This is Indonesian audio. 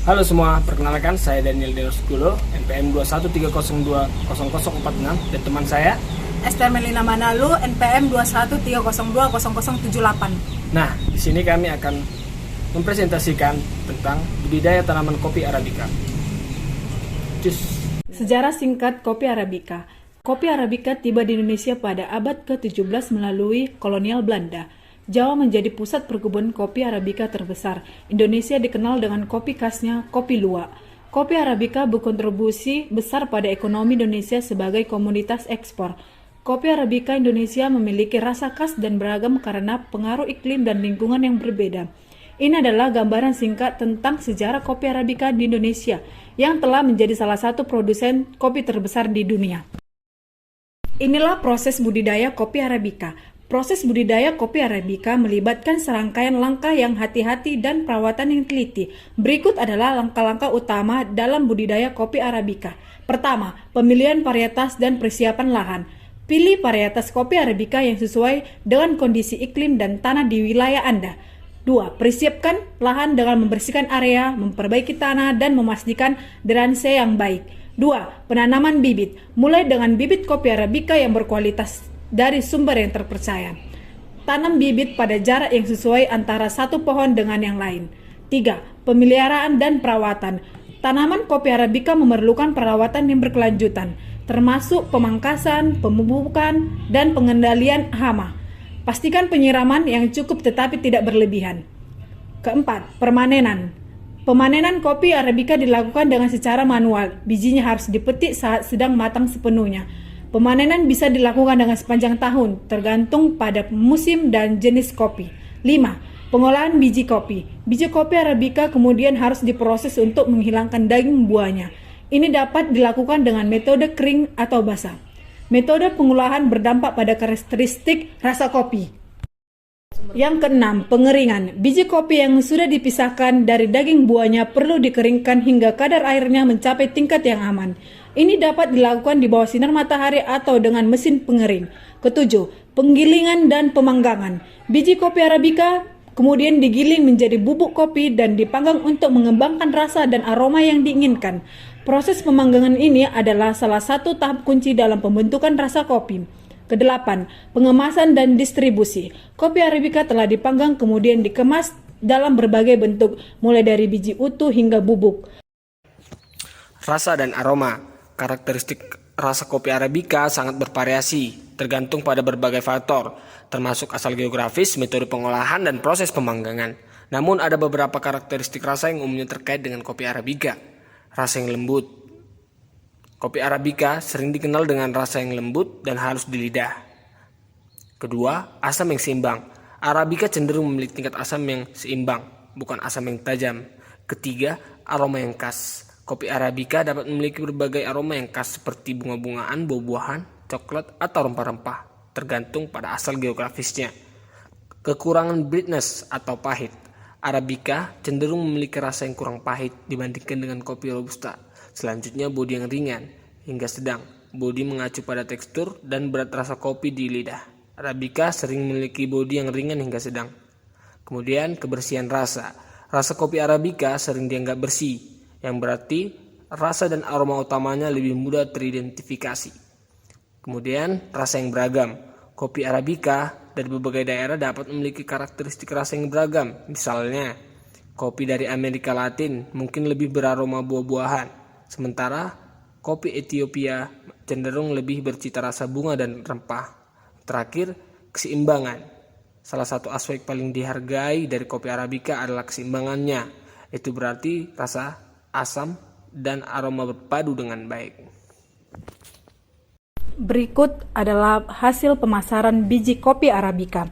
Halo semua, perkenalkan saya Daniel Deoskulo, NPM 213020046 dan teman saya Esther Melina Manalu, NPM 213020078. Nah, di sini kami akan mempresentasikan tentang budidaya tanaman kopi Arabica. Cus. Sejarah singkat kopi Arabica. Kopi Arabica tiba di Indonesia pada abad ke-17 melalui kolonial Belanda. Jawa menjadi pusat perkebunan kopi Arabica terbesar. Indonesia dikenal dengan kopi khasnya, kopi luwak. Kopi Arabica berkontribusi besar pada ekonomi Indonesia sebagai komoditas ekspor. Kopi Arabica Indonesia memiliki rasa khas dan beragam karena pengaruh iklim dan lingkungan yang berbeda. Ini adalah gambaran singkat tentang sejarah kopi Arabica di Indonesia yang telah menjadi salah satu produsen kopi terbesar di dunia. Inilah proses budidaya kopi Arabica. Proses budidaya kopi Arabica melibatkan serangkaian langkah yang hati-hati dan perawatan yang teliti. Berikut adalah langkah-langkah utama dalam budidaya kopi Arabica. Pertama, pemilihan varietas dan persiapan lahan. Pilih varietas kopi Arabica yang sesuai dengan kondisi iklim dan tanah di wilayah Anda. 2. Persiapkan lahan dengan membersihkan area, memperbaiki tanah, dan memastikan drainase yang baik. 2. Penanaman bibit. Mulai dengan bibit kopi Arabica yang berkualitas dari sumber yang terpercaya. Tanam bibit pada jarak yang sesuai antara satu pohon dengan yang lain. 3. Pemeliharaan dan perawatan. Tanaman kopi Arabica memerlukan perawatan yang berkelanjutan, termasuk pemangkasan, pemupukan, dan pengendalian hama. Pastikan penyiraman yang cukup tetapi tidak berlebihan. Keempat, permanenan. Pemanenan kopi Arabica dilakukan dengan secara manual. Bijinya harus dipetik saat sedang matang sepenuhnya. Pemanenan bisa dilakukan dengan sepanjang tahun, tergantung pada musim dan jenis kopi. 5. Pengolahan biji kopi. Biji kopi Arabica kemudian harus diproses untuk menghilangkan daging buahnya. Ini dapat dilakukan dengan metode kering atau basah. Metode pengolahan berdampak pada karakteristik rasa kopi. Yang keenam, pengeringan. Biji kopi yang sudah dipisahkan dari daging buahnya perlu dikeringkan hingga kadar airnya mencapai tingkat yang aman. Ini dapat dilakukan di bawah sinar matahari atau dengan mesin pengering. Ketujuh, penggilingan dan pemanggangan. Biji kopi Arabica kemudian digiling menjadi bubuk kopi dan dipanggang untuk mengembangkan rasa dan aroma yang diinginkan. Proses pemanggangan ini adalah salah satu tahap kunci dalam pembentukan rasa kopi. Kedelapan, pengemasan dan distribusi. Kopi Arabica telah dipanggang kemudian dikemas dalam berbagai bentuk, mulai dari biji utuh hingga bubuk. Rasa dan aroma. Karakteristik rasa kopi Arabica sangat bervariasi, tergantung pada berbagai faktor, termasuk asal geografis, metode pengolahan, dan proses pemanggangan. Namun ada beberapa karakteristik rasa yang umumnya terkait dengan kopi Arabica. Rasa yang lembut. Kopi Arabica sering dikenal dengan rasa yang lembut dan halus di lidah. Kedua, asam yang seimbang. Arabica cenderung memiliki tingkat asam yang seimbang, bukan asam yang tajam. Ketiga, aroma yang khas. Kopi Arabica dapat memiliki berbagai aroma yang khas seperti bunga-bungaan, buah-buahan, coklat, atau rempah-rempah, tergantung pada asal geografisnya. Kekurangan bitterness atau pahit. Arabica cenderung memiliki rasa yang kurang pahit dibandingkan dengan kopi Robusta. Selanjutnya, bodi yang ringan hingga sedang. Bodi mengacu pada tekstur dan berat rasa kopi di lidah. Arabica sering memiliki bodi yang ringan hingga sedang. Kemudian, kebersihan rasa. Rasa kopi Arabica sering dianggap bersih, yang berarti rasa dan aroma utamanya lebih mudah teridentifikasi. Kemudian, rasa yang beragam. Kopi Arabica dari berbagai daerah dapat memiliki karakteristik rasa yang beragam. Misalnya, kopi dari Amerika Latin mungkin lebih beraroma buah-buahan, sementara kopi Ethiopia cenderung lebih bercita rasa bunga dan rempah. Terakhir, keseimbangan. Salah satu aspek paling dihargai dari kopi Arabica adalah keseimbangannya. Itu berarti rasa, asam, dan aroma berpadu dengan baik. Berikut adalah hasil pemasaran biji kopi Arabica.